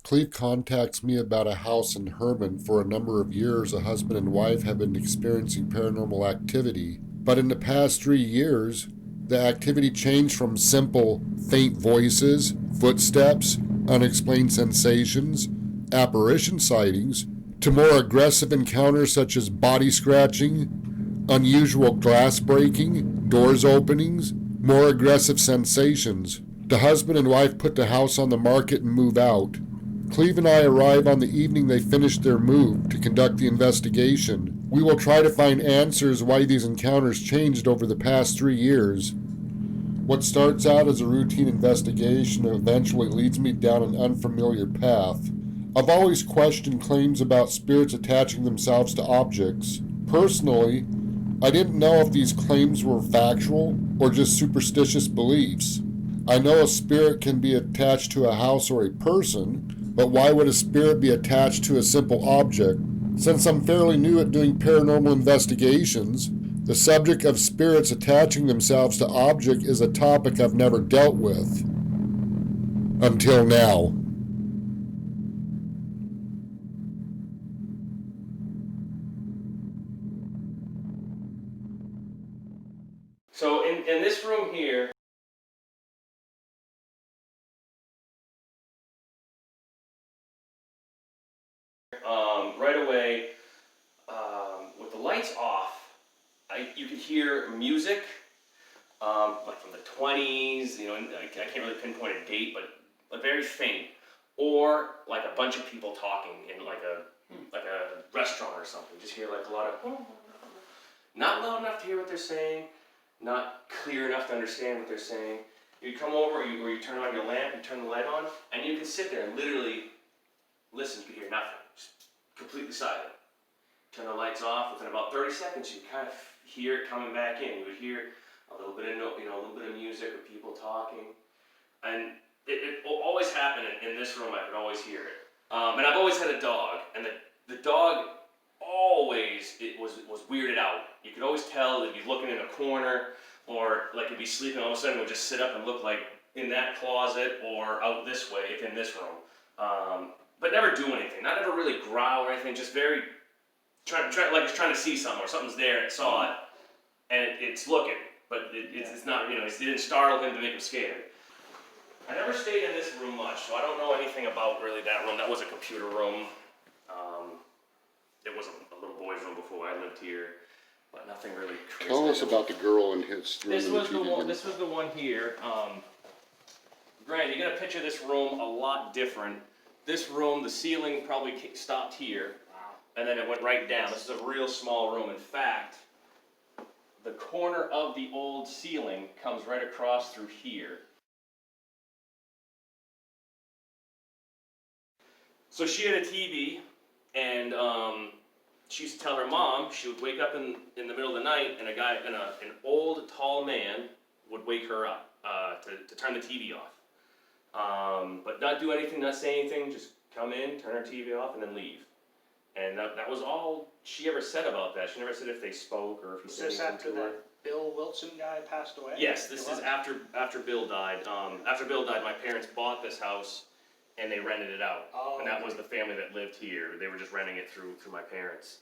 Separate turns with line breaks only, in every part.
Cleve contacts me about a house in Hermon. For a number of years, a husband and wife have been experiencing paranormal activity. But in the past 3 years, the activity changed from simple, faint voices, footsteps, unexplained sensations, apparition sightings, to more aggressive encounters such as body scratching, unusual glass breaking, doors openings, more aggressive sensations. The husband and wife put the house on the market and move out. Cleve and I arrive on the evening they finished their move to conduct the investigation. We will try to find answers why these encounters changed over the past 3 years. What starts out as a routine investigation eventually leads me down an unfamiliar path. I've always questioned claims about spirits attaching themselves to objects. Personally, I didn't know if these claims were factual or just superstitious beliefs. I know a spirit can be attached to a house or a person, but why would a spirit be attached to a simple object? Since I'm fairly new at doing paranormal investigations, the subject of spirits attaching themselves to objects is a topic I've never dealt with. Until now.
So in this room here, right away, with the lights off, you could hear music, like from the 20s, you know, I can't really pinpoint a date, but very faint, or like a bunch of people talking in like a restaurant or something. Just hear like a lot of, not loud enough to hear what they're saying, not clear enough to understand what they're saying. You come over, or you turn on your lamp and turn the light on, and you can sit there and literally listen. You can hear nothing, just completely silent. Turn the lights off. Within about 30 seconds, you kind of hear it coming back in. You would hear a little bit of a little bit of music or people talking, and it will always happen in this room. I could always hear it. And I've always had a dog, and the dog always was weirded out. You could always tell it'd be looking in a corner, or like it'd be sleeping. All of a sudden, it would just sit up and look like in that closet or out this way, if in this room. But never do anything. Not ever really growl or anything. Just very like it's trying to see something, or something's there and it saw it, and it's looking, but it's not. You know, it didn't startle him to make him scared. I never stayed in this room much, so I don't know anything about really that room. That was a computer room. It was a little boy's room before I lived here, but nothing really crazy.
Tell us about the girl in his room.
This was the one. This was the one here. Granted, you're gonna picture this room a lot different. This room, the ceiling probably stopped here, and then it went right down. This is a real small room. In fact, the corner of the old ceiling comes right across through here. So she had a TV, and she used to tell her mom she would wake up in the middle of the night, and an old tall man would wake her up to turn the TV off. But not do anything, not say anything, just come in, turn her TV off, and then leave. And that was all she ever said about that. She never said if they spoke or if he said anything to her.
Was this after that Bill Wilson guy passed away?
Yes, this is after Bill died. After Bill died, my parents bought this house and they rented it out.
Oh,
and that was the family that lived here. They were just renting it through my parents.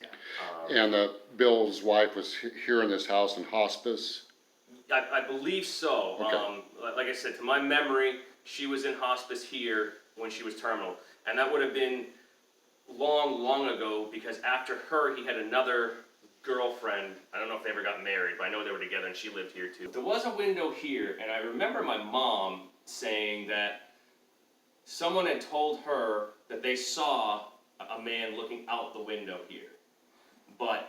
And Bill's wife was here in this house in hospice?
I believe so.
Okay.
Like I said, to my memory, she was in hospice here when she was terminal. And that would have been long ago, because after her, he had another girlfriend. I don't know if they ever got married, but I know they were together and she lived here too. There was a window here, and I remember my mom saying that someone had told her that they saw a man looking out the window here. But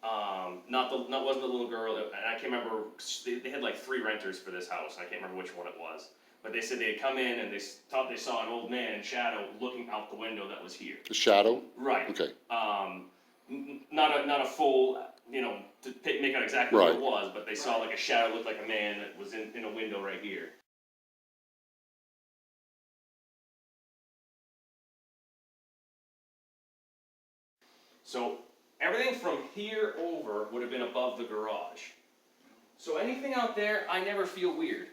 wasn't the little girl, and I can't remember, they had like 3 renters for this house, and I can't remember which one it was. But they said they had come in and they thought they saw an old man in shadow looking out the window that was here.
The shadow?
Right.
Okay.
Not a full, to make out exactly
right.
what it was, but they saw like a shadow, looked like a man that was in a window right here. So everything from here over would have been above the garage. So anything out there, I never feel weird.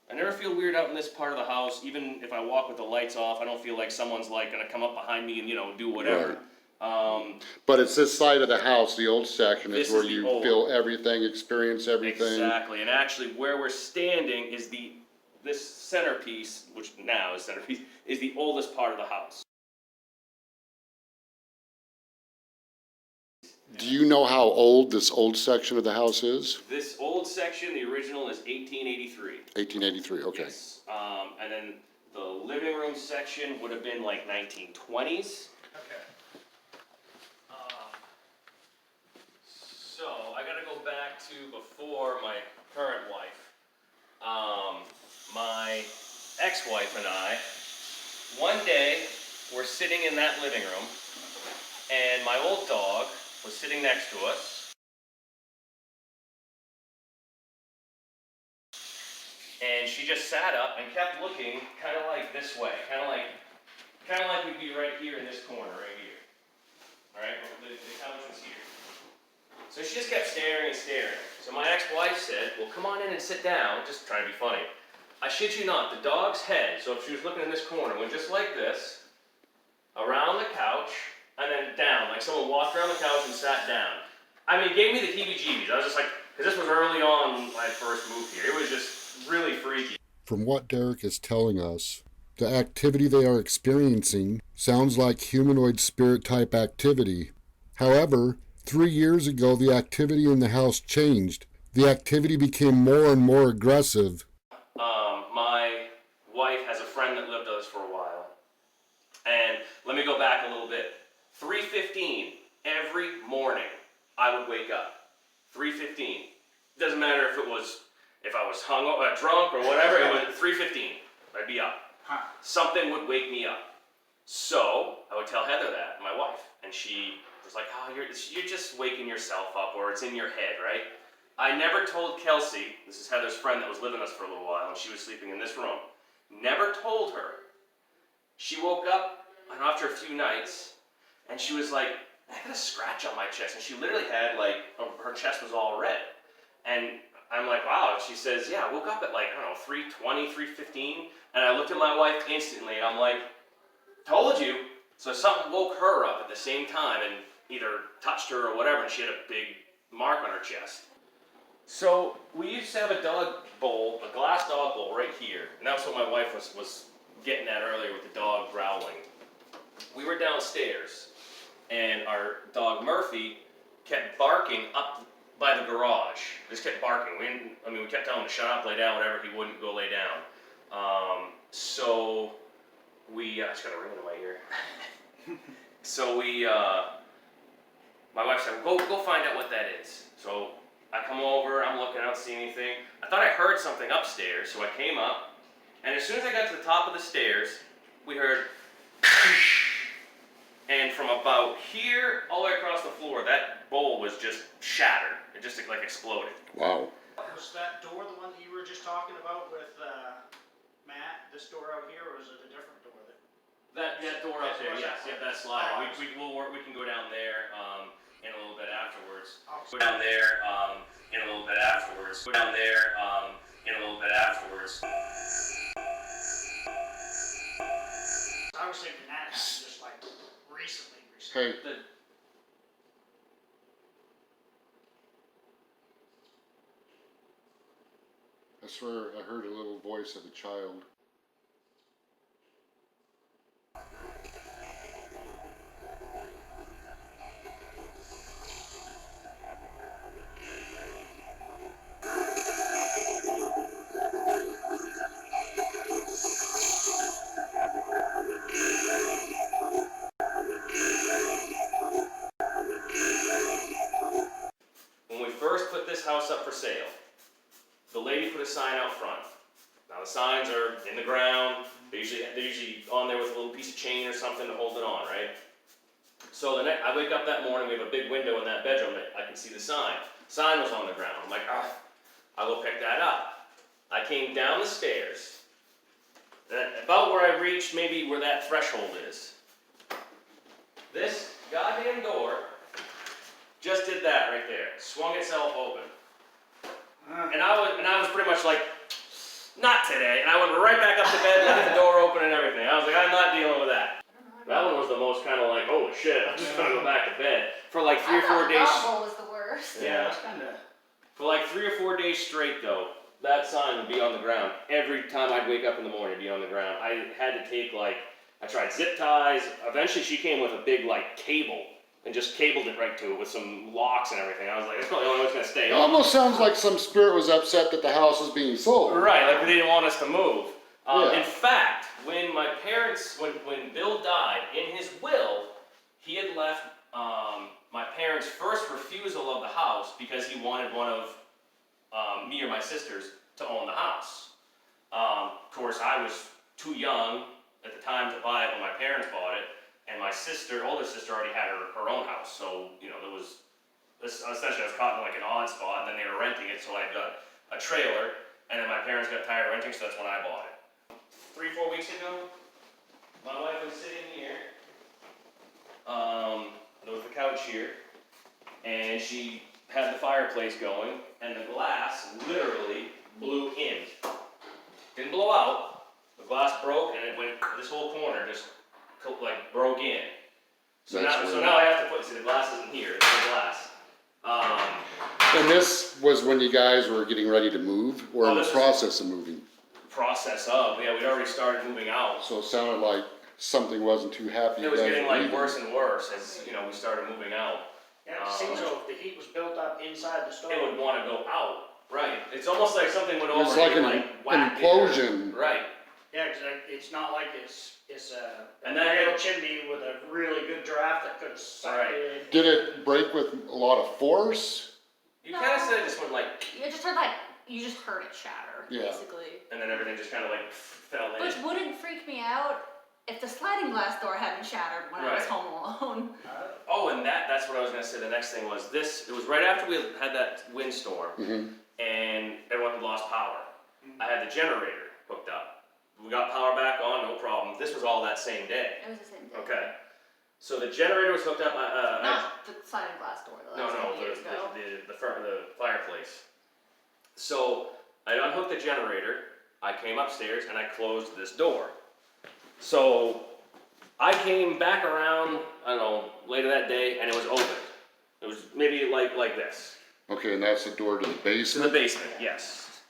I never feel weird out in this part of the house. Even if I walk with the lights off, I don't feel like someone's like gonna come up behind me and, you know, do whatever.
But it's this side of the house, the old section, is
This
where
is the
you
old-
feel everything, experience everything.
Exactly, and actually where we're standing is this centerpiece, which now is centerpiece, is the oldest part of the house.
Do you know how old this old section of the house is?
This old section, the original, is 1883.
1883, okay.
Yes. And then the living room section would have been like 1920s.
Okay.
So I gotta go back to before my current wife. My ex-wife and I, one day, we're sitting in that living room, and my old dog was sitting next to us. And she just sat up and kept looking kind of like this way, kind of like we'd be right here in this corner, right here. All right, the couch was here. So she just kept staring and staring. So my ex-wife said, well, come on in and sit down, just trying to be funny. I shit you not, the dog's head, so if she was looking in this corner, went just like this, around the couch, and then down, like someone walked around the couch and sat down. I mean, it gave me the heebie-jeebies. I was just like, because this was early on when I first moved here. It was just really freaky.
From what Derek is telling us, the activity they are experiencing sounds like humanoid spirit type activity. However, 3 years ago, the activity in the house changed. The activity became more and more aggressive.
My wife has a friend that lived with us for a while. And let me go back a little bit. 3:15 every morning, I would wake up. 3:15. Doesn't matter if I was drunk or whatever, it was 3:15. I'd be up. Something would wake me up. So I would tell Heather that, my wife, and she was like, oh, you're just waking yourself up, or it's in your head, right? I never told Kelsey, this is Heather's friend that was living with us for a little while, and she was sleeping in this room. Never told her. She woke up after a few nights, and she was like, I got a scratch on my chest, and she literally had her chest was all red. And I'm like, wow. She says, yeah, I woke up at 3:20, 3:15, and I looked at my wife instantly, and I'm like, told you. So something woke her up at the same time and either touched her or whatever, and she had a big mark on her chest. So we used to have a dog bowl, a glass dog bowl right here, and that's what my wife was getting at earlier with the dog growling. We were downstairs, and our dog Murphy kept barking up by the garage. Just kept barking. We kept telling him to shut up, lay down, whatever. He wouldn't go lay down. So we, I just got a ring in my ear. So my wife said, go find out what that is. So I come over, I'm looking, I don't see anything. I thought I heard something upstairs, so I came up, and as soon as I got to the top of the stairs, we heard, and from about here all the way across the floor, that bowl was just shattered. It just exploded.
Wow.
Was that door the one that you were just talking about with Matt? This door out here, or was it a different door?
That door up there, yes, yeah, that slide.
Oh,
We can go down there in a little bit afterwards.
Oh.
Go down there in a little bit afterwards. Go down there in a little bit afterwards.
I was thinking that happened just recently.
Hey, I swear I heard a little voice of a child.
When we first put this house up for sale, the lady put a sign out front. Now the signs are in the ground. They're usually on there with a little piece of chain or something to hold it on, right? So I wake up that morning, we have a big window in that bedroom that I can see the sign. Sign was on the ground. I'm like, I'll go pick that up. I came down the stairs, about where I reached maybe where that threshold is. This goddamn door just did that right there. Swung itself open. And I was pretty much like, not today. And I went right back up to bed, left the door open and everything. I was like, I'm not dealing with that. That one was the most kind of like, oh shit, I'm just gonna go back to bed. For like 3 or 4 days.
That was the worst.
Yeah, that's kind of.
For like 3 or 4 days straight though, that sign would be on the ground. Every time I'd wake up in the morning, it'd be on the ground. I had to take like, I tried zip ties. Eventually she came with a big like cable and just cabled it right to it with some locks and everything. I was like, that's probably the only way it's gonna stay
It
on.
almost sounds like some spirit was upset that the house was being sold.
Right, like they didn't want us to move.
Yeah.
In fact, when my parents, when Bill died, in his will, he had left my parents' first refusal of the house because he wanted one of me or my sisters to own the house. Of course, I was too young at the time to buy it when my parents bought it, and my older sister already had her own house, so, you know, there was, essentially I was caught in like an odd spot, and then they were renting it, so I got a trailer, and then my parents got tired of renting, so that's when I bought it. 3 or 4 weeks ago, my wife was sitting here, there was the couch here, and she had the fireplace going, and the glass literally blew in. Didn't blow out, the glass broke, and it went, this whole corner just like broke in. So now I have to put, see the glass isn't here, it's the glass.
And this was when you guys were getting ready to move, or in the process of moving?
Process of, yeah, we'd already started moving out.
So it sounded like something wasn't too happy.
It was
you guys
getting
were
like
leaving.
worse and worse as, you know, we started moving out.
Yeah, it seems though if the heat was built up inside the stove.
It would want to go out, right? It's almost like something went over.
It's like
and
an
whacked it.
implosion.
Right.
Yeah, because it's not like it's a
And then
real chimney with a really good draft that could have sucked it in.
Did it break with a lot of force?
You kind of said it just went like,
You just heard you just heard it shatter,
Yeah.
basically.
and then everything just kind of like fell in.
Which wouldn't freak me out if the sliding glass door hadn't shattered when I was
Right.
home alone.
Oh, and that's what I was gonna say. The next thing was this. It was right after we had that windstorm, and everyone had lost power. I had the generator hooked up. We got power back on, no problem. This was all that same day.
It was the same thing.
Okay. So the generator was hooked up.
Not the sliding glass door, though. That was a couple years ago.
The fireplace. So I unhooked the generator. I came upstairs and I closed this door. So I came back around, I don't know, later that day, and it was open. It was maybe like this.
Okay, and that's the door to the
To the
basement?
basement, yes.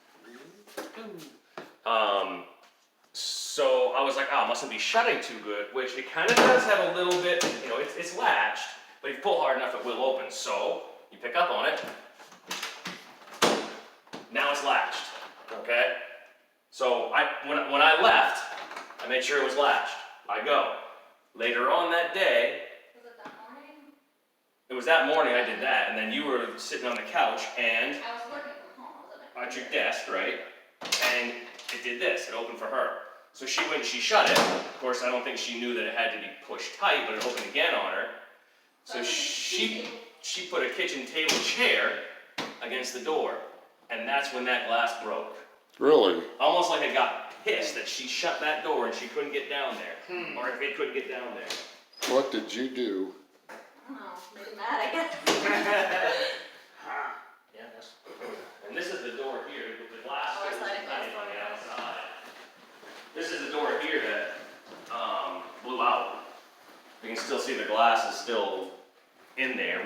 So I was like, oh, it mustn't be shutting too good, which it kind of does have a little bit, you know, it's latched, but if you pull hard enough, it will open. So you pick up on it. Now it's latched, okay? So when I left, I made sure it was latched. I go. Later on that day,
Was it that morning?
it was that morning I did that, and then you were sitting on the couch and
I was working from home, wasn't I?
at your desk, right? And it did this, it opened for her. So when she shut it, of course I don't think she knew that it had to be pushed tight, but it opened again on her. So she put a kitchen table chair against the door, and that's when that glass broke.
Really?
Almost like it got pissed that she shut that door and she couldn't get down there, or if it couldn't get down there.
What did you do?
I don't know, made it mad, I guess.
Yeah, that's.
And this is the door here, with the glass.
Oh, it's
was
sliding glass
cutting
door,
the
yeah.
outside. This is the door here that blew out. You can still see the glass is still in there.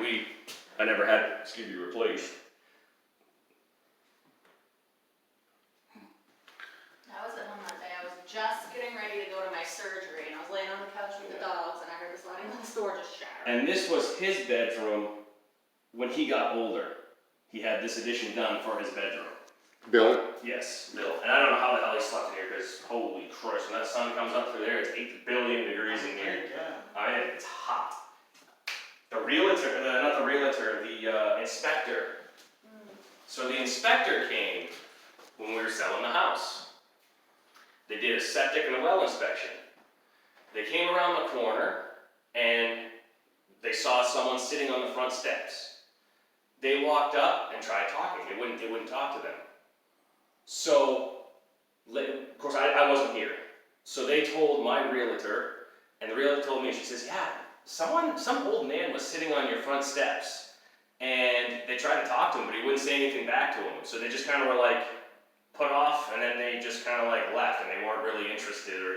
I never had it, replaced.
I was at home that day. I was just getting ready to go to my surgery, and I was laying on the couch with the dogs, and I heard the sliding glass door just shatter.
And this was his bedroom when he got older. He had this addition done for his bedroom.
Bill?
Yes, Bill. And I don't know how the hell he slept in here, because holy Christ, when that sun comes up through there, it's 8 billion degrees in here. I mean, it's hot. The realtor, not the realtor, the inspector. So the inspector came when we were selling the house. They did a septic and a well inspection. They came around the corner and they saw someone sitting on the front steps. They walked up and tried talking. It wouldn't talk to them. So, of course, I wasn't here. So they told my realtor, and the realtor told me, she says, yeah, some old man was sitting on your front steps, and they tried to talk to him, but he wouldn't say anything back to him. So they just kind of were like put off, and then they just kind of like left, and they weren't really interested, or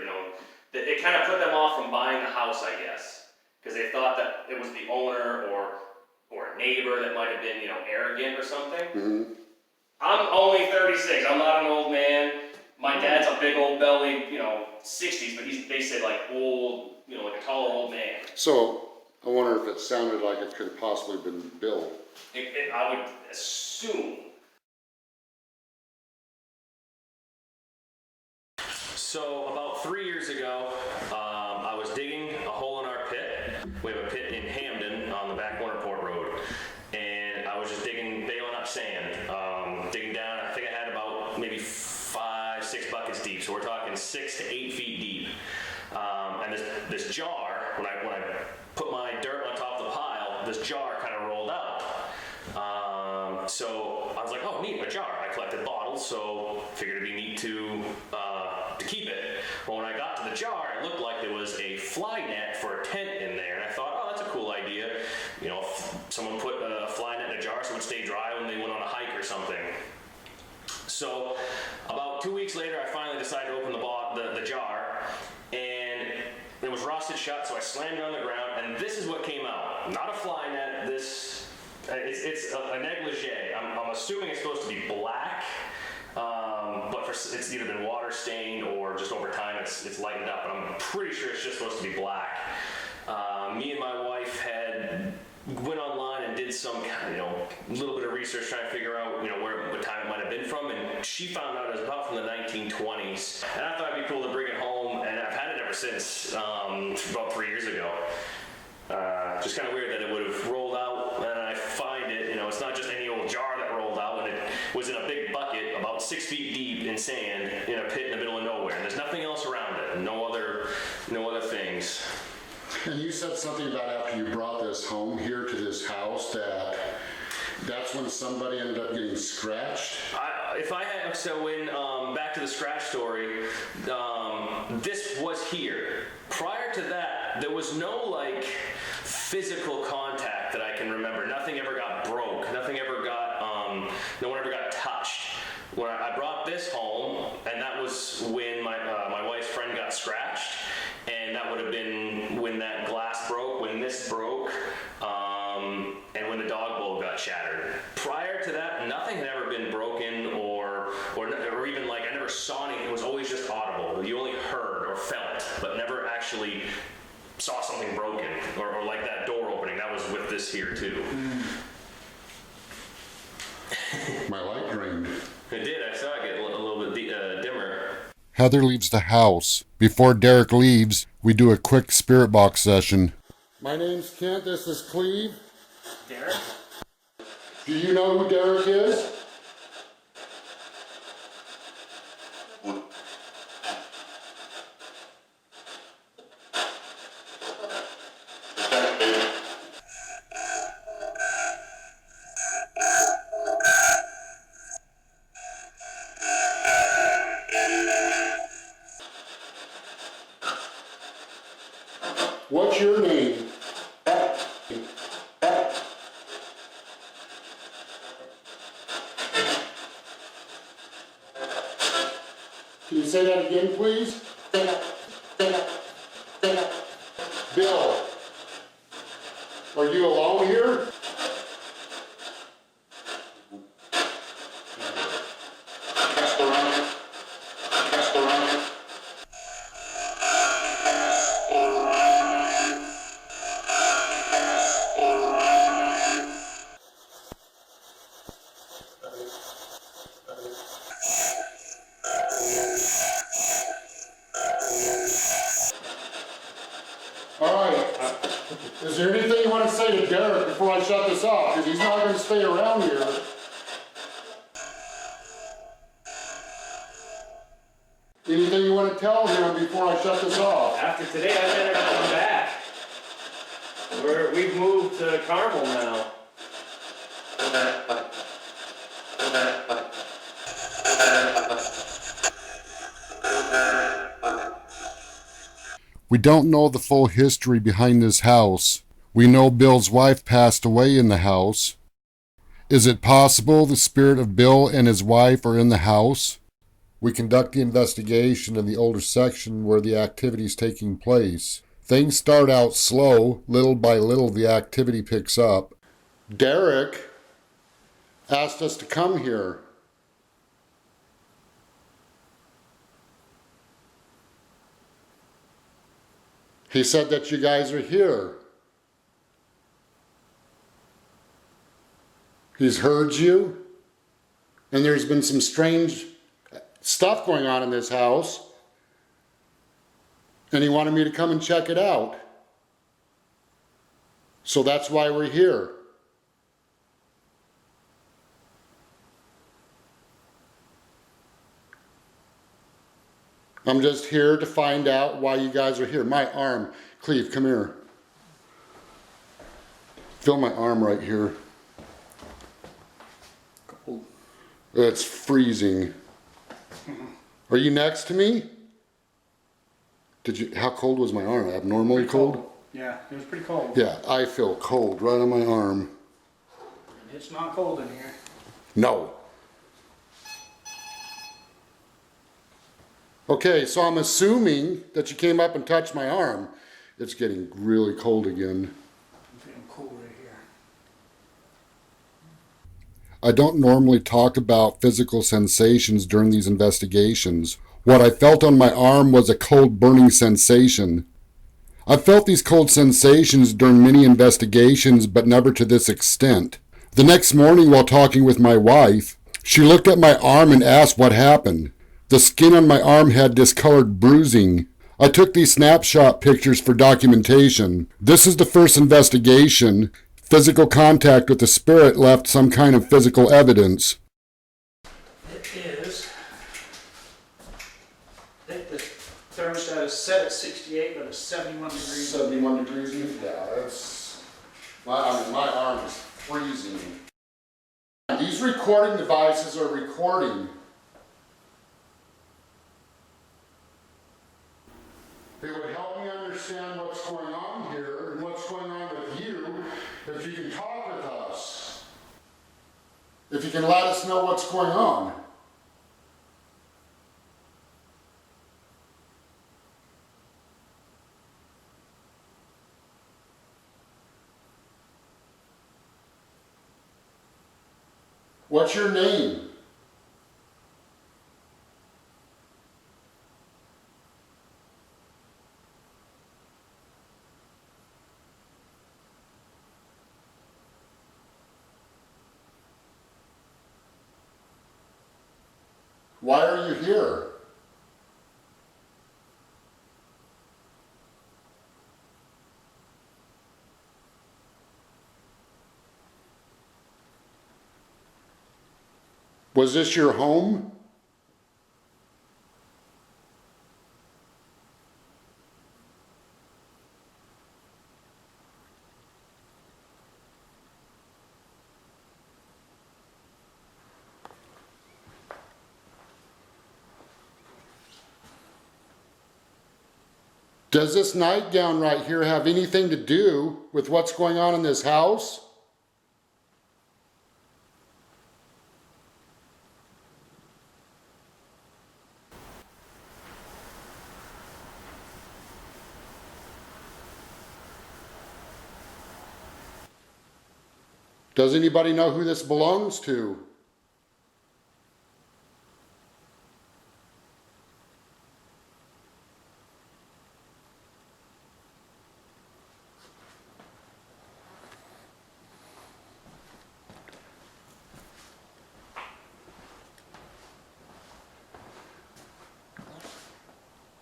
it kind of put them off from buying the house, I guess, because they thought that it was the owner or a neighbor that might have been arrogant or something.
Mm-hmm.
I'm only 36. I'm not an old man. My dad's a big old belly, 60s, but they say like old, like a taller old man.
So I wonder if it sounded like it could have possibly been Bill.
I would assume. So about 3 years ago, I was digging a hole in our pit. We have a pit in Hamden on the back Winterport Road, and I was just bailing up sand, digging down. I think I had about maybe 5-6 buckets deep. So we're talking 6 to 8 feet deep. And this jar, when I put my dirt on top of the pile, this jar kind of rolled out. So I was like, oh, neat, a jar. I collected bottles, so figured it'd be neat to keep it. Well, when I got to the jar, it looked like there was a fly net for a tent in there, and I thought, oh, that's a cool idea. If someone put a fly net in a jar so it would stay dry when they went on a hike or something. So about 2 weeks later, I finally decided to open the jar, and it was rusted shut, so I slammed it on the ground, and this is what came out. Not a fly net, it's a negligee. I'm assuming it's supposed to be black, but it's either been water stained or just over time it's lightened up, but I'm pretty sure it's just supposed to be black. Me and my wife went online and did some little bit of research trying to figure out what time it might have been from, and she found out it was about from the 1920s, and I thought it'd be cool to bring it home, and I've had it ever since, about 3 years ago. Just kind of weird that it would have rolled out, and I find it, it's not just any old jar that rolled out, and it was in a big bucket about 6 feet deep in sand in a pit in the middle of nowhere, and there's nothing else around it, no other things.
And you said something about after you brought this home here to this house that's when somebody ended up getting scratched? Back to the scratch story,
this was here. Prior to that, there was no physical contact that I can remember. Nothing ever got broke. Nothing ever got, no one ever got touched. When I brought this home, and that was when my wife's friend got scratched, and that would have been when that glass broke, when this broke, and when the dog bowl got shattered. Prior to that, nothing had ever been broken or even I never saw anything. It was always just audible. You only heard or felt, but never actually saw something broken or like that door opening. That was with this here too.
My light drained.
It did. I saw it get a little bit dimmer.
Heather leaves the house. Before Derek leaves, we do a quick spirit box session. My name's Kent. This is Cleve.
Derek?
Do you know who Derek is? What's your name? Can you say that again, please? Bill. Are you alone here? Is there anything you want to say to Derek before I shut this off? Because he's not going to stay around here. Anything you want to tell him before I shut this off?
After today, I better come back. We've moved to Carmel now.
We don't know the full history behind this house. We know Bill's wife passed away in the house. Is it possible the spirit of Bill and his wife are in the house? We conduct the investigation in the older section where the activity is taking place. Things start out slow. Little by little, the activity picks up. Derek asked us to come here. He said that you guys are here. He's heard you, and there's been some strange stuff going on in this house, and he wanted me to come and check it out. So that's why we're here. I'm just here to find out why you guys are here. My arm. Cleve, come here. Feel my arm right here.
Cold.
It's freezing. Are you next to me? How cold was my arm? Abnormally cold?
Yeah, it was pretty cold.
Yeah, I feel cold right on my arm.
It's not cold in here.
No. Okay, so I'm assuming that you came up and touched my arm. It's getting really cold again.
I'm feeling cool right here.
I don't normally talk about physical sensations during these investigations. What I felt on my arm was a cold burning sensation. I've felt these cold sensations during many investigations, but never to this extent. The next morning while talking with my wife, she looked at my arm and asked what happened. The skin on my arm had discolored bruising. I took these snapshot pictures for documentation. This is the first investigation. Physical contact with the spirit left some kind of physical evidence.
It is. I think the thermostat is set at 68, but it's 71 degrees.
71 degrees? Yeah, that's... my arm is freezing. These recording devices are recording. It would help me understand what's going on here and what's going on with you if you can talk with us. If you can let us know what's going on. What's your name? Why are you here? Was this your home? Does this nightgown right here have anything to do with what's going on in this house? Does anybody know who this belongs to?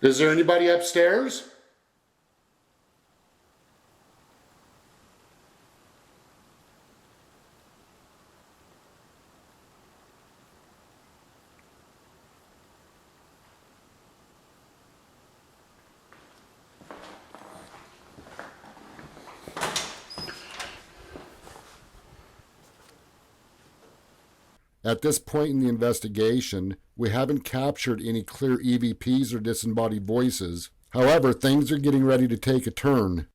Is there anybody upstairs? At this point in the investigation, we haven't captured any clear EVPs or disembodied voices. However, things are getting ready to take a turn.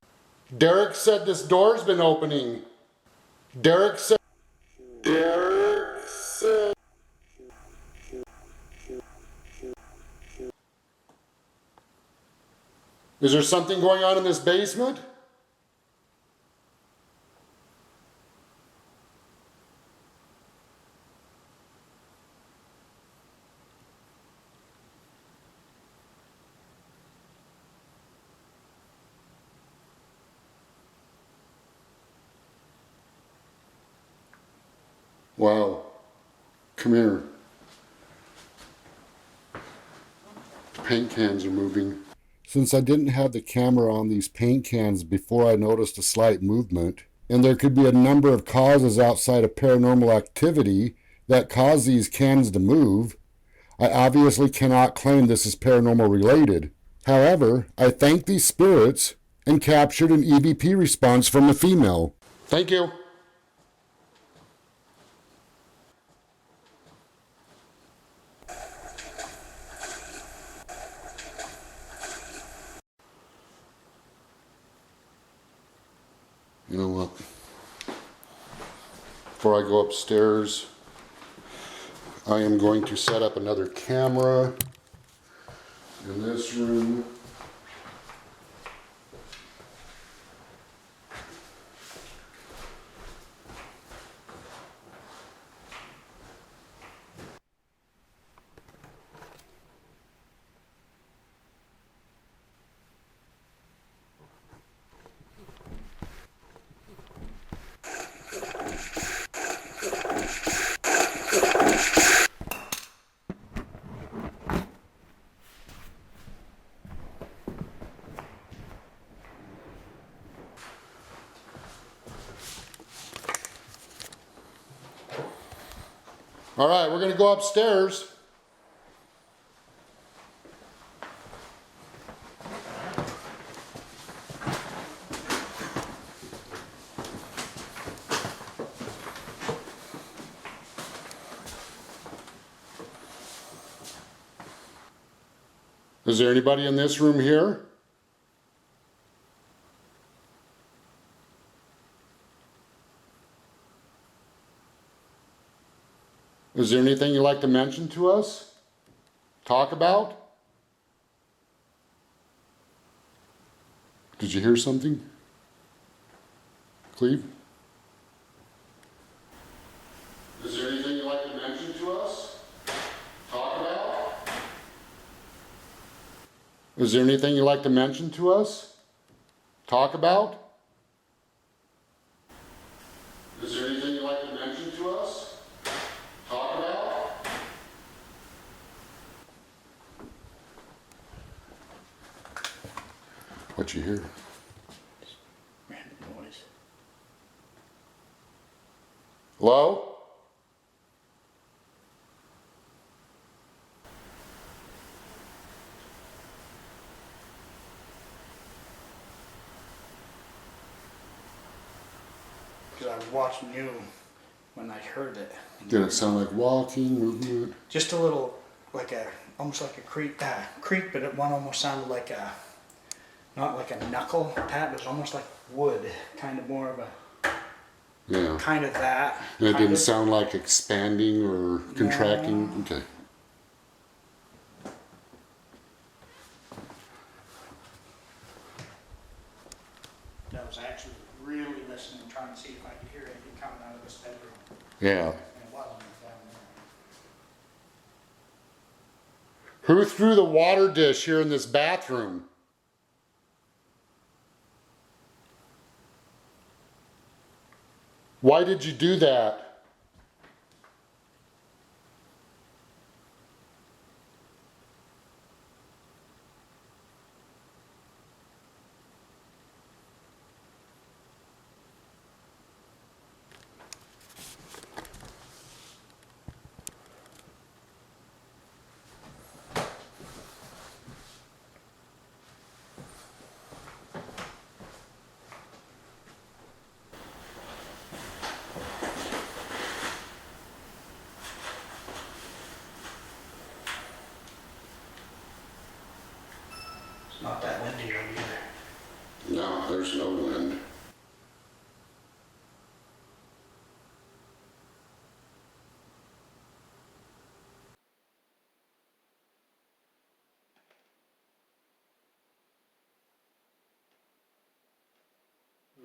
Derek said this door's been opening. Derek said... Is there something going on in this basement? Wow. Come here. Paint cans are moving. Since I didn't have the camera on these paint cans before I noticed a slight movement, and there could be a number of causes outside of paranormal activity that cause these cans to move, I obviously cannot claim this is paranormal related. However, I thanked these spirits and captured an EVP response from a female. Thank you. You know what? Before I go upstairs, I am going to set up another camera in this room. All right, we're going to go upstairs. Is there anybody in this room here? Is there anything you'd like to mention to us? Talk about? Did you hear something? Cleve? Is there anything you'd like to mention to us? Talk about? Is there anything you'd like to mention to us? Talk about? Is there anything you'd like to mention to us? Talk about? What you hear?
Random noise.
Hello?
Because I was watching you when I heard it.
Did it sound like walking, movement?
Just a little, almost like a creak, but one almost sounded like not like a knuckle tap, it was almost like wood, kind of more of a,
Yeah.
kind of that.
And it
kind
didn't
of.
sound like expanding or contracting?
No.
Okay.
I was actually really listening, trying to see if I could hear anything coming out of this bedroom.
Yeah.
And it wasn't down there.
Who threw the water dish here in this bathroom? Why did you do that?
It's not that windy over either.
No, there's no wind.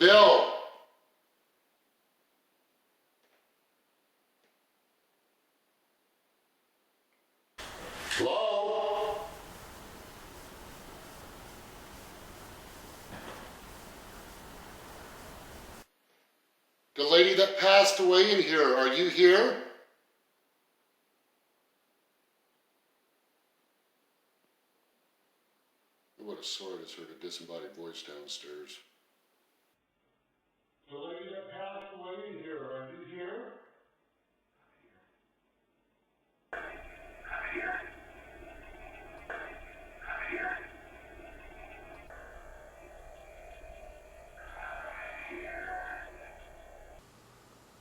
Bill! Hello? The lady that passed away in here, are you here? I would have sworn I just heard a disembodied voice downstairs. The lady that passed away in here, are you here?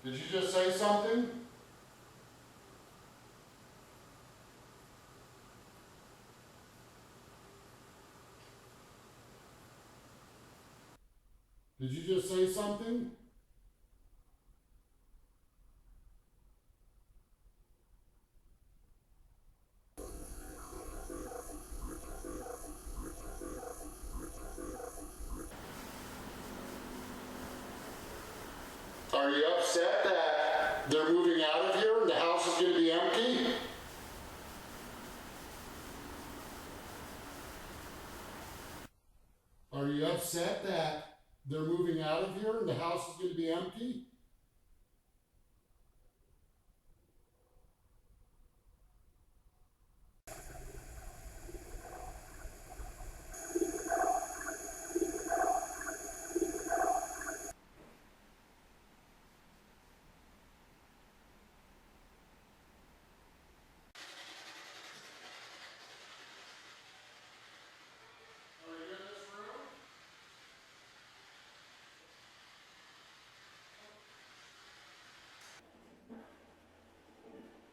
Did you just say something? Did you just say something? Are you upset that they're moving out of here and the house is going to be empty? Are you upset that they're moving out of here and the house is going to be empty?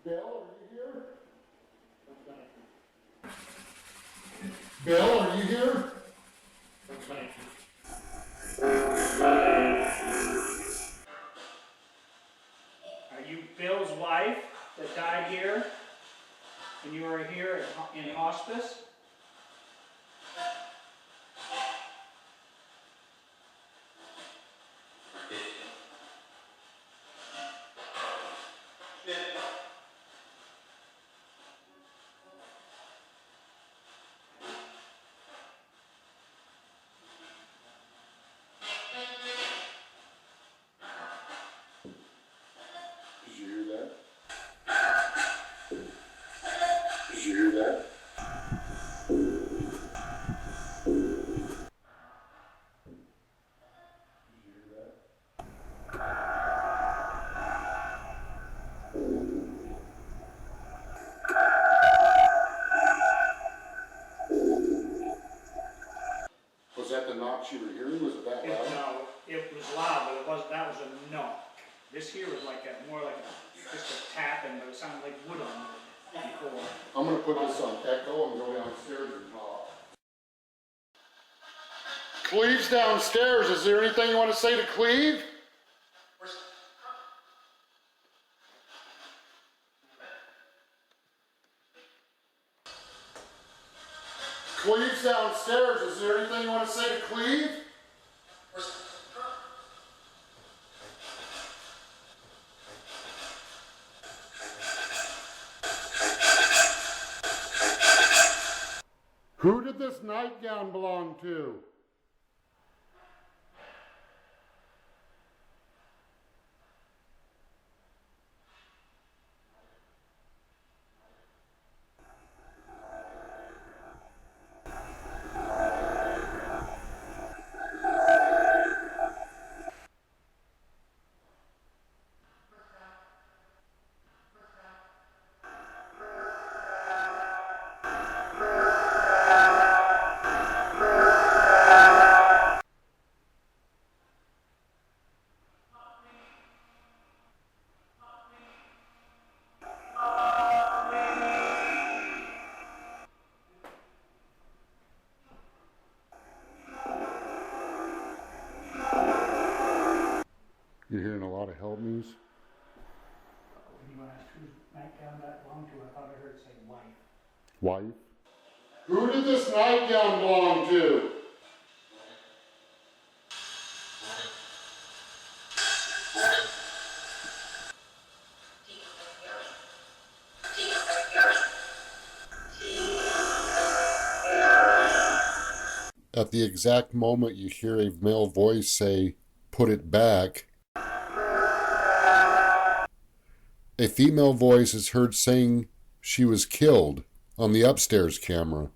Bill, are you here? Bill, are you here?
Are you Bill's wife that died here? And you were here in hospice?
Did you hear that? Did you hear that? Was that the knocks you were hearing? Was it that loud?
No, it was loud, but it wasn't. That was a knock. This here was like more like just a tapping, but it sounded like wood on wood before.
I'm going to put this on echo and go downstairs and talk. Cleve's downstairs. Is there anything you want to say to Cleve? Cleve's downstairs. Is there anything you want to say to Cleve? Who did this nightgown belong to? You're hearing a lot of help me's?
You want to ask whose nightgown that belonged to? I thought I heard it say wife.
Wife? Who did this nightgown belong to? At the exact moment you hear a male voice say, "Put it back," a female voice is heard saying she was killed on the upstairs camera.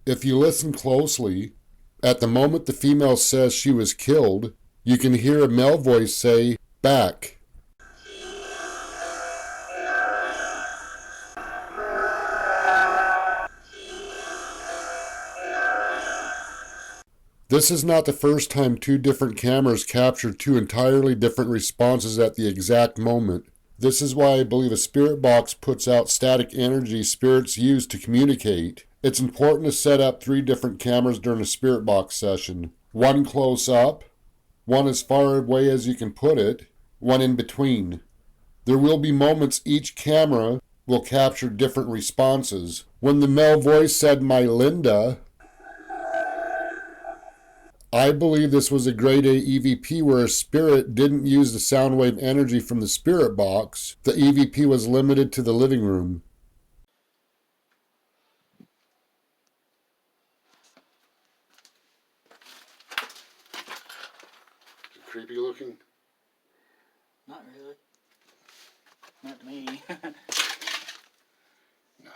If you listen closely, at the moment the female says she was killed, you can hear a male voice say, "Back." This is not the first time two different cameras captured two entirely different responses at the exact moment. This is why I believe a spirit box puts out static energy spirits use to communicate. It's important to set up 3 different cameras during a spirit box session. 1 close up, 1 as far away as you can put it, 1 in between. There will be moments each camera will capture different responses. When the male voice said, "My Linda," I believe this was a grade A EVP where a spirit didn't use the sound wave energy from the spirit box. The EVP was limited to the living room. Creepy looking?
Not really. Not to me.
No.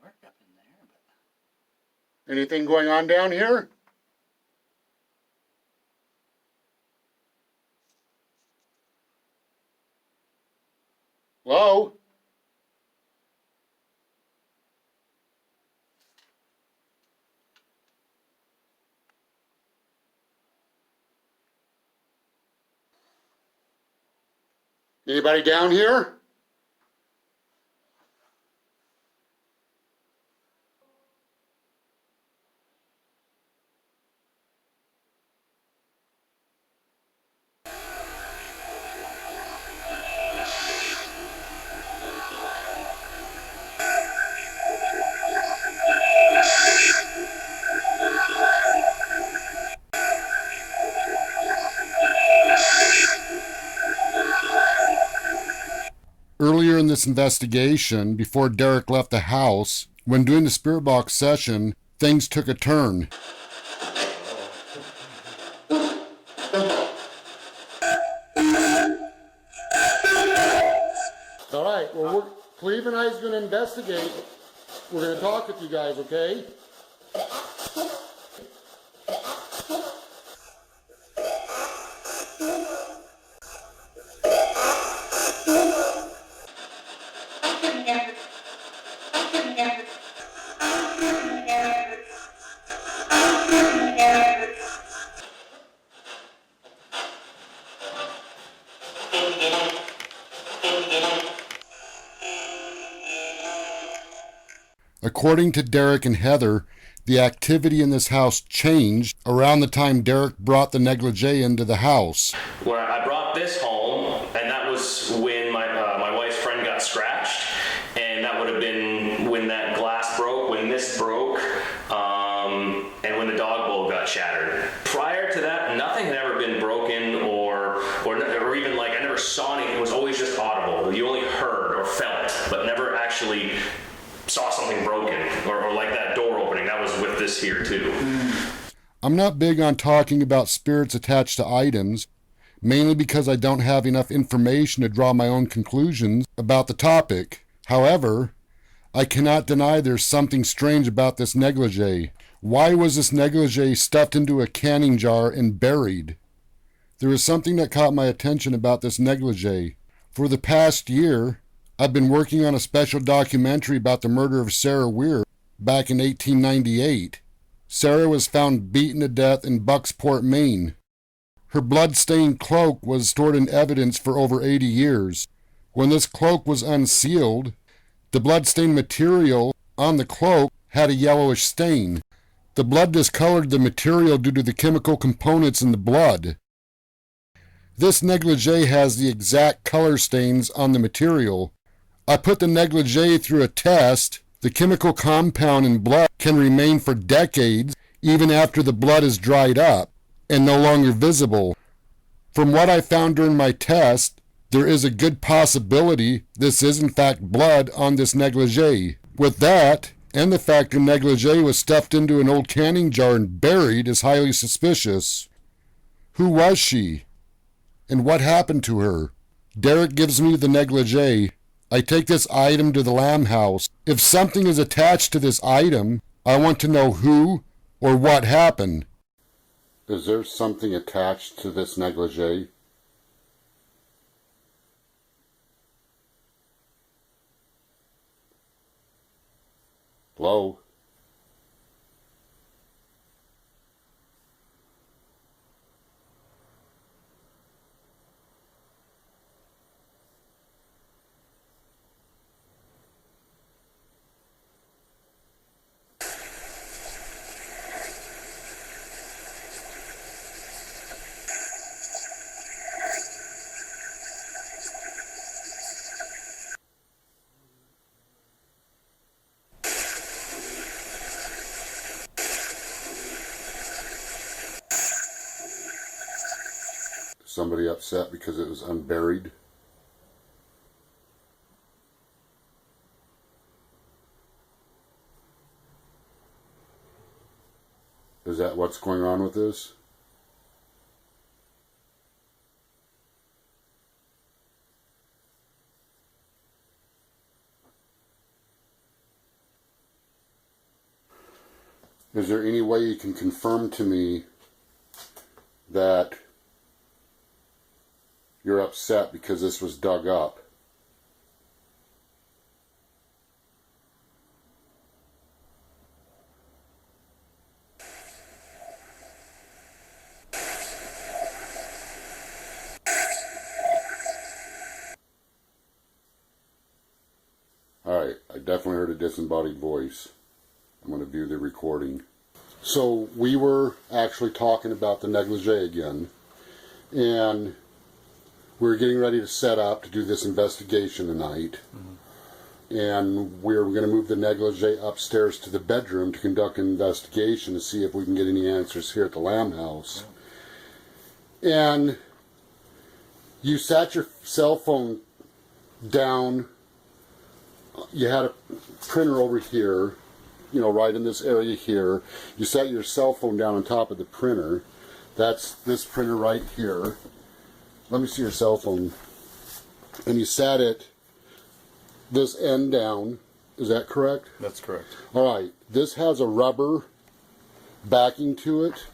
Work up in there, but
Anything going on down here? Hello? Anybody down here? Earlier in this investigation, before Derek left the house, when doing the spirit box session, things took a turn. All right, well, Cleve and I is going to investigate. We're going to talk with you guys, okay? According to Derek and Heather, the activity in this house changed around the time Derek brought the negligee into the house.
Where I brought this home, and that was when my wife's friend got scratched, and that would have been when that glass broke, when this broke, and when the dog bowl got shattered. Prior to that, nothing had ever been broken or even like I never saw anything. It was always just audible. You only heard or felt, but never actually saw something broken or like that door opening. That was with this here too.
I'm not big on talking about spirits attached to items, mainly because I don't have enough information to draw my own conclusions about the topic. However, I cannot deny there's something strange about this negligee. Why was this negligee stuffed into a canning jar and buried? There is something that caught my attention about this negligee. For the past year, I've been working on a special documentary about the murder of Sarah Weir back in 1898. Sarah was found beaten to death in Bucksport, Maine. Her blood-stained cloak was stored in evidence for over 80 years. When this cloak was unsealed, the blood-stained material on the cloak had a yellowish stain. The blood discolored the material due to the chemical components in the blood. This negligee has the exact color stains on the material. I put the negligee through a test. The chemical compound in blood can remain for decades even after the blood is dried up and no longer visible. From what I found during my test, there is a good possibility this is in fact blood on this negligee. With that, and the fact the negligee was stuffed into an old canning jar and buried is highly suspicious. Who was she? And what happened to her? Derek gives me the negligee. I take this item to the Lamb House. If something is attached to this item, I want to know who or what happened. Is there something attached to this negligee? Hello? Somebody upset because it was unburied? Is that what's going on with this? Is there any way you can confirm to me that you're upset because this was dug up? Alright, I definitely heard a disembodied voice. I'm going to view the recording. So we were actually talking about the negligee again, and we were getting ready to set up to do this investigation tonight. And we were going to move the negligee upstairs to the bedroom to conduct an investigation to see if we can get any answers here at the Lamb House. And you sat your cell phone down. You had a printer over here, you know, right in this area here. You set your cell phone down on top of the printer. That's this printer right here. Let me see your cell phone. And you sat it this end down. Is that correct?
That's correct.
All right. This has a rubber backing to it.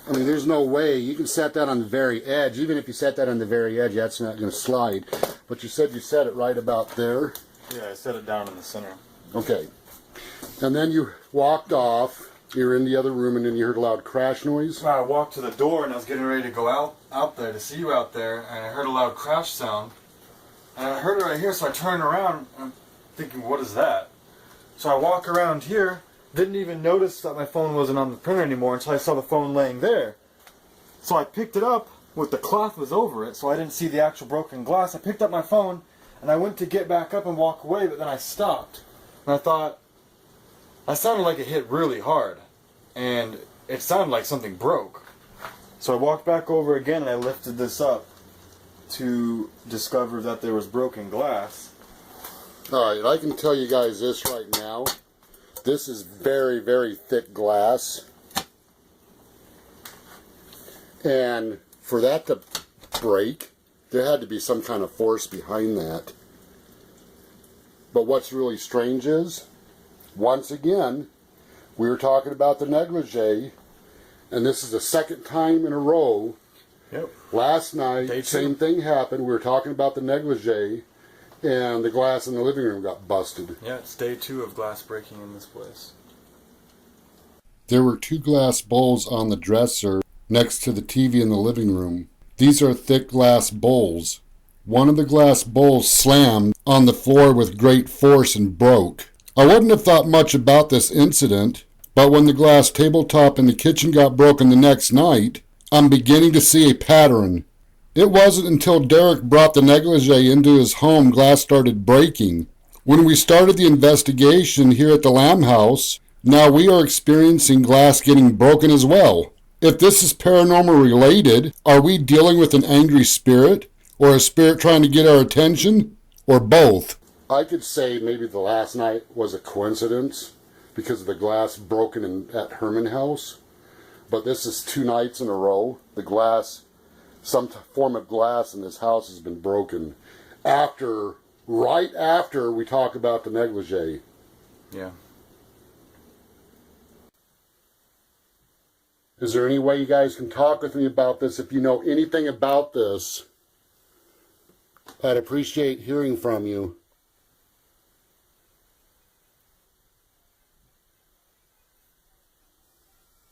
I mean, there's no way. You can set that on the very edge. Even if you set that on the very edge, that's not going to slide. But you said you set it right about there.
Yeah, I set it down in the center.
Okay. And then you walked off. You were in the other room, and then you heard a loud crash noise.
Well, I walked to the door, and I was getting ready to go out there to see you out there, and I heard a loud crash sound. And I heard it right here, so I turned around, and I'm thinking, what is that? So I walk around here, didn't even notice that my phone wasn't on the printer anymore until I saw the phone laying there. So I picked it up, with the cloth was over it, so I didn't see the actual broken glass. I picked up my phone, and I went to get back up and walk away, but then I stopped. And I thought, I sounded like it hit really hard, and it sounded like something broke. So I walked back over again, and I lifted this up to discover that there was broken glass.
Alright, I can tell you guys this right now. This is very, very thick glass. And for that to break, there had to be some kind of force behind that. But what's really strange is, once again, we were talking about the negligee, and this is the second time in a row.
Yep.
Last night, same thing happened. We were talking about the negligee, and the glass in the living room got busted.
Yeah, it's day 2 of glass breaking in this place.
There were 2 glass bowls on the dresser next to the TV in the living room. These are thick glass bowls. One of the glass bowls slammed on the floor with great force and broke. I wouldn't have thought much about this incident, but when the glass tabletop in the kitchen got broken the next night, I'm beginning to see a pattern. It wasn't until Derek brought the negligee into his home glass started breaking. When we started the investigation here at the Lamb House, now we are experiencing glass getting broken as well. If this is paranormal related, are we dealing with an angry spirit or a spirit trying to get our attention, or both? I could say maybe the last night was a coincidence because of the glass broken at Hermon House, but this is 2 nights in a row. The glass, some form of glass in this house has been broken right after we talk about the negligee.
Yeah.
Is there any way you guys can talk with me about this? If you know anything about this, I'd appreciate hearing from you.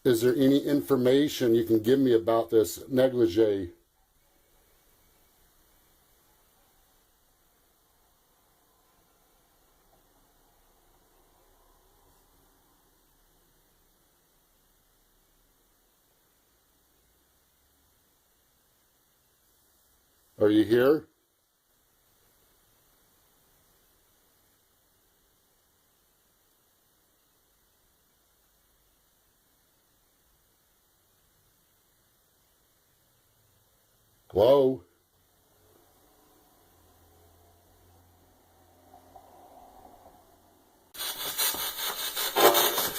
Is there any information you can give me about this negligee? Are you here? Hello?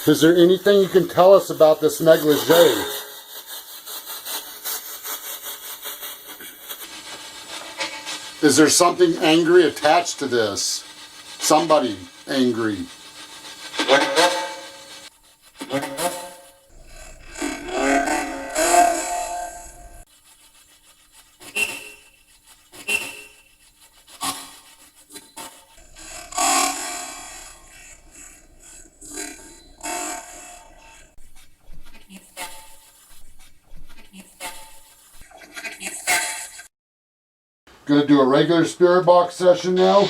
Is there anything you can tell us about this negligee? Is there something angry attached to this? Somebody angry. Gonna do a regular spirit box session now.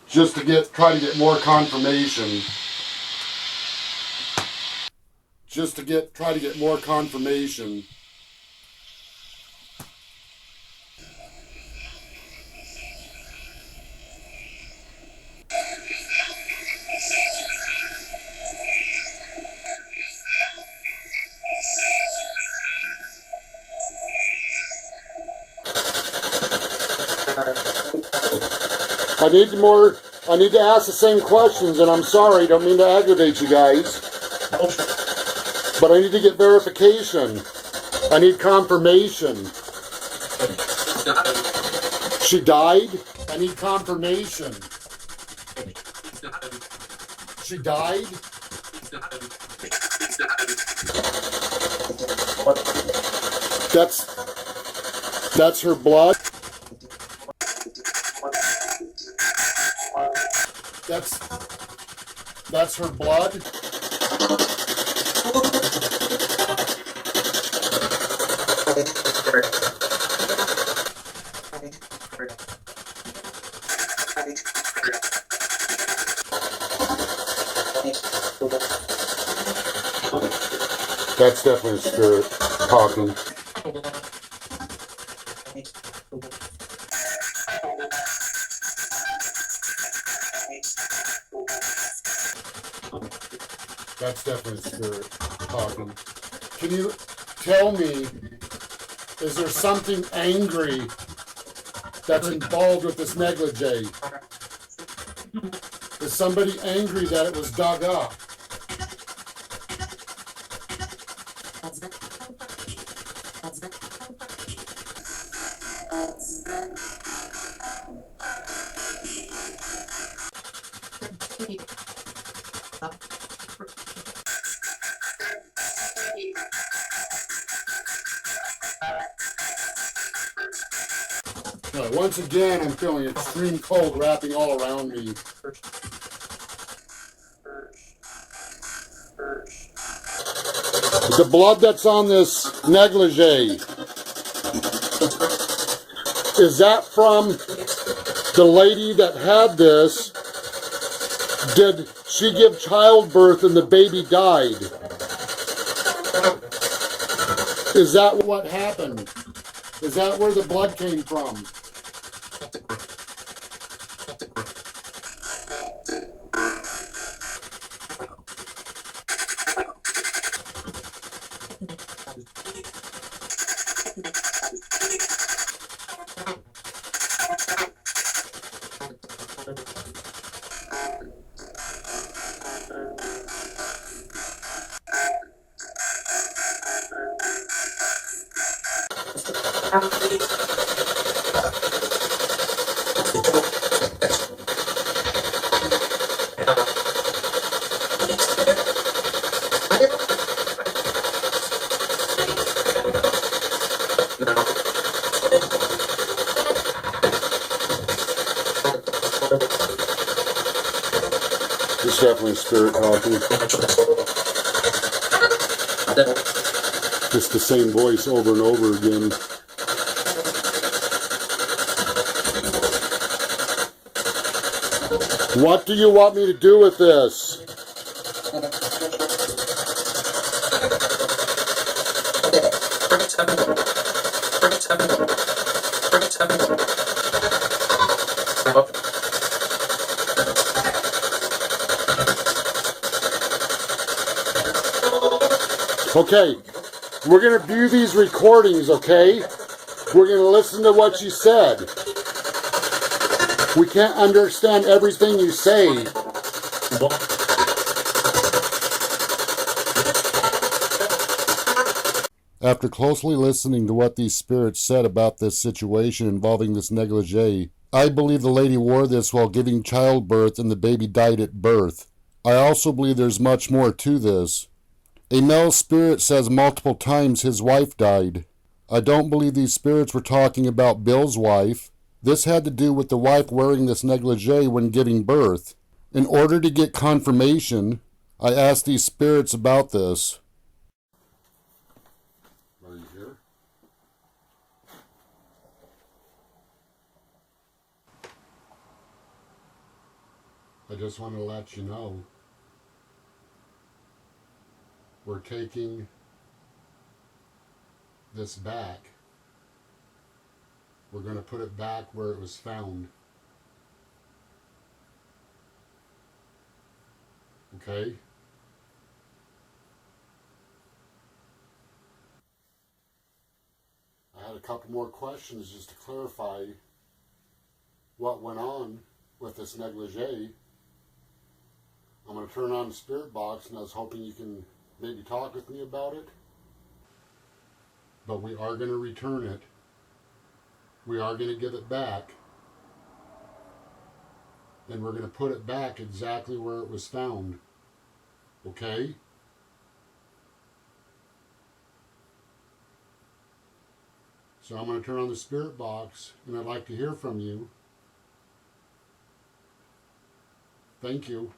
Just to try to get more confirmation. Try to get more confirmation. I need to ask the same questions, and I'm sorry, don't mean to aggravate you guys. But I need to get verification. I need confirmation. She died? I need confirmation. She died? That's her blood? That's her blood? That's definitely a spirit talking. That's definitely a spirit talking. Can you tell me, is there something angry that's involved with this negligee? Is somebody angry that it was dug up? Once again, I'm feeling extreme cold wrapping all around me. The blood that's on this negligee, is that from the lady that had this? Did she give childbirth and the baby died? Is that what happened? Is that where the blood came from? It's definitely spirit talking. Just the same voice over and over again. What do you want me to do with this? Okay, we're going to view these recordings, okay? We're going to listen to what you said. We can't understand everything you say. After closely listening to what these spirits said about this situation involving this negligee, I believe the lady wore this while giving childbirth and the baby died at birth. I also believe there's much more to this. A male spirit says multiple times his wife died. I don't believe these spirits were talking about Bill's wife. This had to do with the wife wearing this negligee when giving birth. In order to get confirmation, I asked these spirits about this. Are you here? I just want to let you know we're taking this back. We're going to put it back where it was found. Okay? I had a couple more questions just to clarify what went on with this negligee. I'm going to turn on the spirit box, and I was hoping you can maybe talk with me about it. But we are going to return it. We are going to give it back. And we're going to put it back exactly where it was found. Okay? So I'm going to turn on the spirit box, and I'd like to hear from you. Thank you.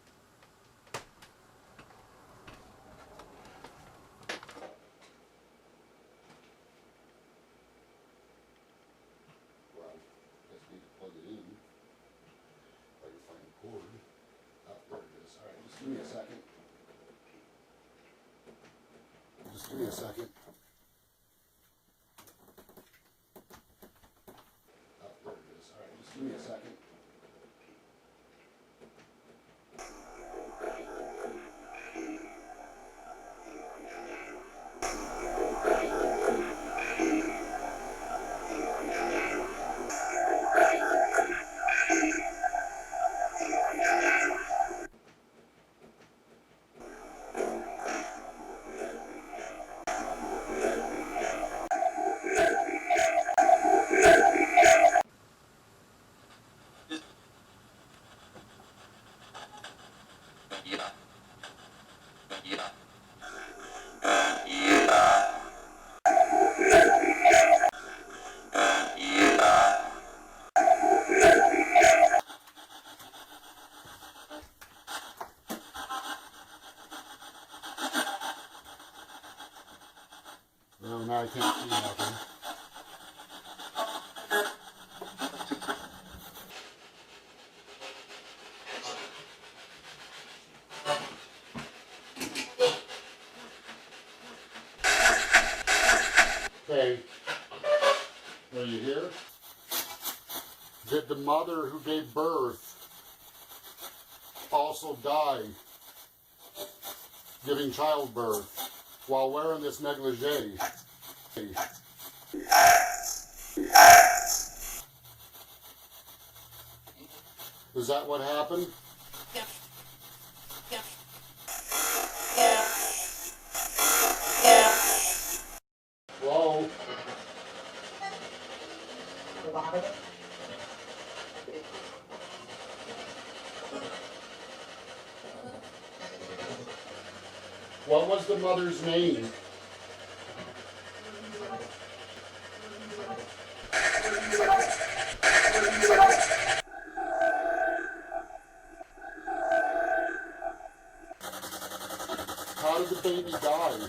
Well, I just need to plug it in. If I can find the cord. Oh, there it is. All right, just give me a second. Just give me a second. Oh, there it is. All right, just give me a second. No, now I can't see nothing. Okay, are you here? Did the mother who gave birth also die giving childbirth while wearing this negligee? Is that what happened? Hello? What was the mother's name? How did the baby die?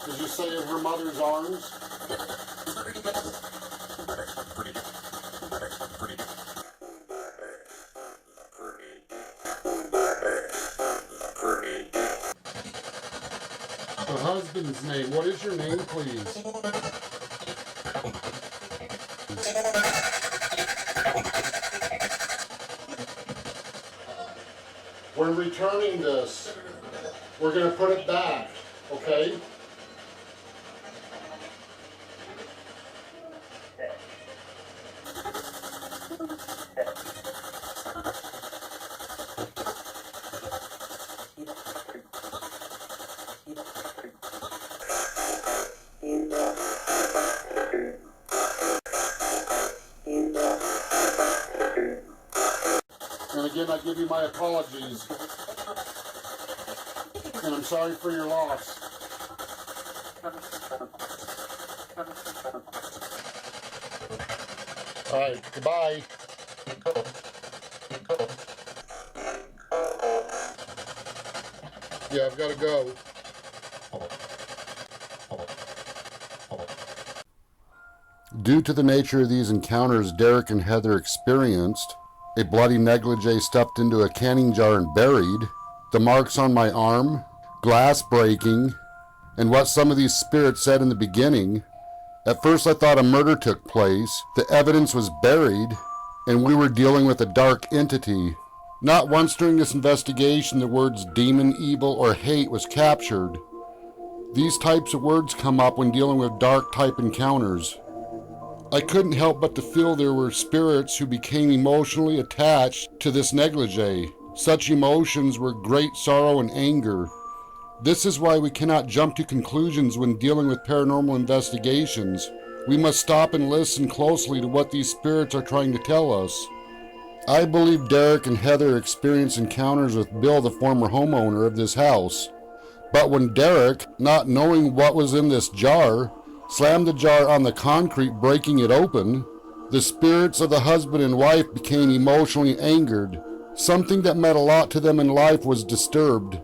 Did you say in her mother's arms? The husband's name. What is your name, please? We're returning this. We're going to put it back, okay? And again, I give you my apologies. And I'm sorry for your loss. All right, goodbye. Yeah, I've got to go. Due to the nature of these encounters Derek and Heather experienced, a bloody negligee stuffed into a canning jar and buried, the marks on my arm, glass breaking, and what some of these spirits said in the beginning, at first I thought a murder took place, the evidence was buried, and we were dealing with a dark entity. Not once during this investigation the words demon, evil, or hate was captured. These types of words come up when dealing with dark type encounters. I couldn't help but to feel there were spirits who became emotionally attached to this negligee. Such emotions were great sorrow and anger. This is why we cannot jump to conclusions when dealing with paranormal investigations. We must stop and listen closely to what these spirits are trying to tell us. I believe Derek and Heather experienced encounters with Bill, the former homeowner of this house. But when Derek, not knowing what was in this jar, slammed the jar on the concrete, breaking it open, the spirits of the husband and wife became emotionally angered. Something that meant a lot to them in life was disturbed.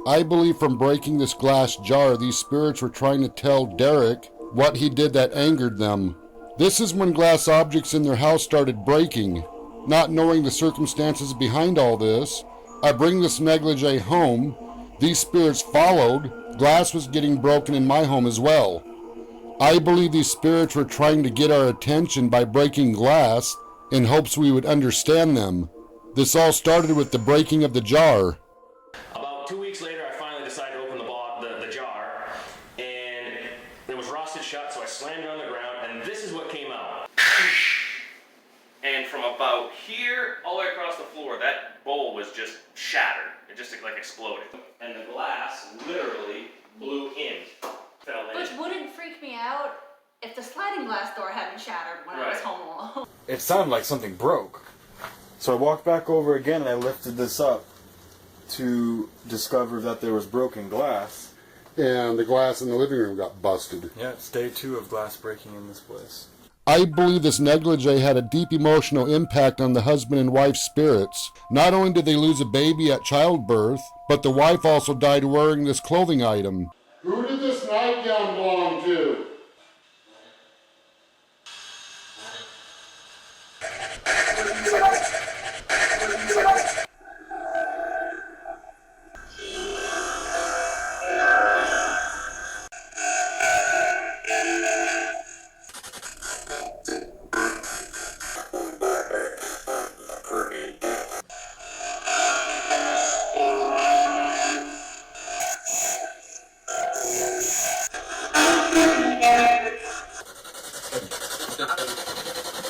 I believe from breaking this glass jar, these spirits were trying to tell Derek what he did that angered them. This is when glass objects in their house started breaking. Not knowing the circumstances behind all this, I bring this negligee home. These spirits followed. Glass was getting broken in my home as well. I believe these spirits were trying to get our attention by breaking glass in hopes we would understand them. This all started with the breaking of the jar.
About 2 weeks later, I finally decided to open the jar, and it was rusted shut, so I slammed it on the ground, and this is what came out. And from about here all the way across the floor, that bowl was just shattered. It just like exploded. And the glass literally blew in, fell in.
Which wouldn't freak me out if the sliding glass door hadn't shattered when I was home alone.
It sounded like something broke. So I walked back over again and I lifted this up to discover that there was broken glass.
And the glass in the living room got busted.
Yeah, it's day 2 of glass breaking in this place.
I believe this negligee had a deep emotional impact on the husband and wife's spirits. Not only did they lose a baby at childbirth, but the wife also died wearing this clothing item. Who did this nightgown belong to?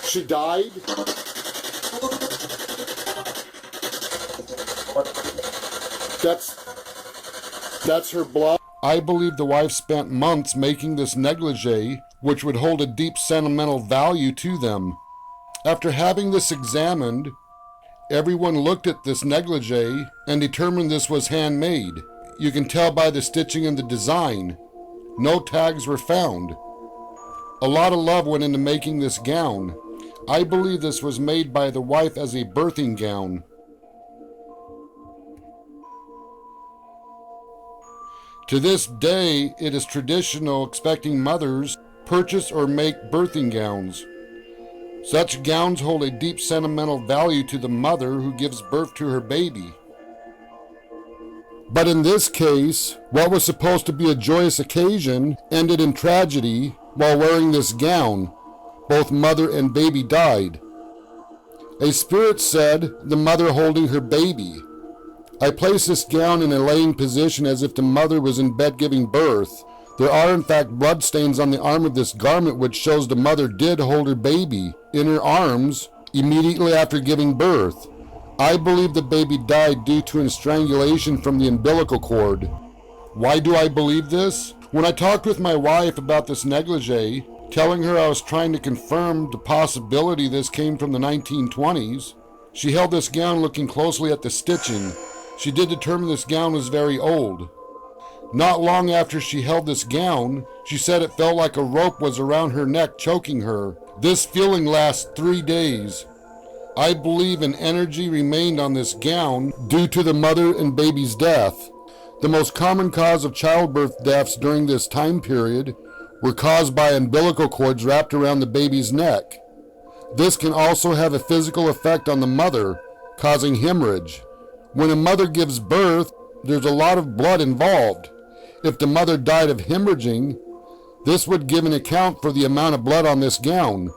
She died? That's her blood? I believe the wife spent months making this negligee, which would hold a deep sentimental value to them. After having this examined, everyone looked at this negligee and determined this was handmade. You can tell by the stitching and the design. No tags were found. A lot of love went into making this gown. I believe this was made by the wife as a birthing gown. To this day, it is traditional expecting mothers purchase or make birthing gowns. Such gowns hold a deep sentimental value to the mother who gives birth to her baby. But in this case, what was supposed to be a joyous occasion ended in tragedy while wearing this gown. Both mother and baby died. A spirit said the mother holding her baby. I placed this gown in a laying position as if the mother was in bed giving birth. There are in fact bloodstains on the arm of this garment which shows the mother did hold her baby in her arms immediately after giving birth. I believe the baby died due to strangulation from the umbilical cord. Why do I believe this? When I talked with my wife about this negligee, telling her I was trying to confirm the possibility this came from the 1920s, she held this gown looking closely at the stitching. She did determine this gown was very old. Not long after she held this gown, she said it felt like a rope was around her neck choking her. This feeling lasts 3 days. I believe an energy remained on this gown due to the mother and baby's death. The most common cause of childbirth deaths during this time period were caused by umbilical cords wrapped around the baby's neck. This can also have a physical effect on the mother, causing hemorrhage. When a mother gives birth, there's a lot of blood involved. If the mother died of hemorrhaging, this would give an account for the amount of blood on this gown.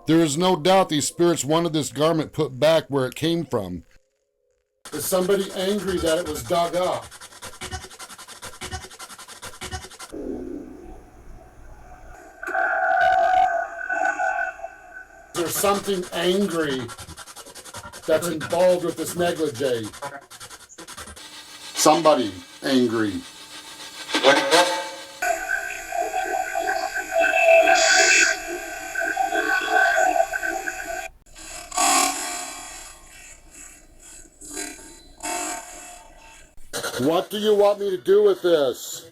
There is no doubt these spirits wanted this garment put back where it came from. Is somebody angry that it was dug up? Is there something angry that's involved with this negligee? Somebody angry. What do you want me to do with this?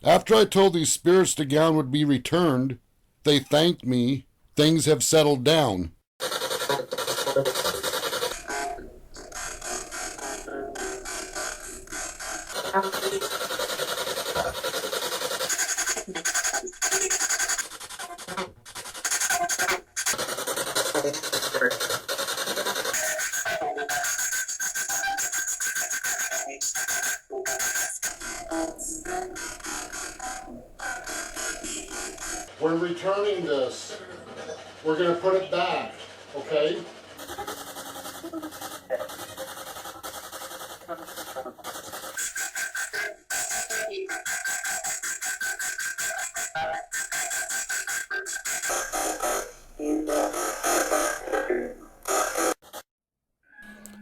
After I told these spirits the gown would be returned, they thanked me. Things have settled down. We're returning this. We're going to put it back, okay?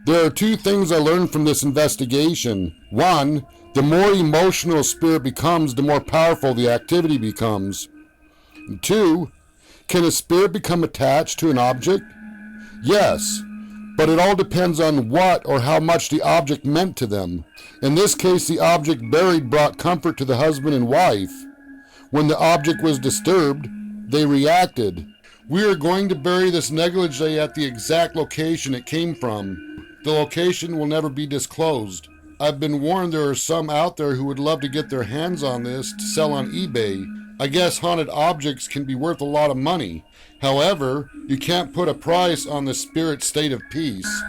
There are 2 things I learned from this investigation. 1, the more emotional a spirit becomes, the more powerful the activity becomes. 2, can a spirit become attached to an object? Yes, but it all depends on what or how much the object meant to them. In this case, the object buried brought comfort to the husband and wife. When the object was disturbed, they reacted. We are going to bury this negligee at the exact location it came from. The location will never be disclosed. I've been warned there are some out there who would love to get their hands on this to sell on eBay. I guess haunted objects can be worth a lot of money. However, you can't put a price on the spirit's state of peace.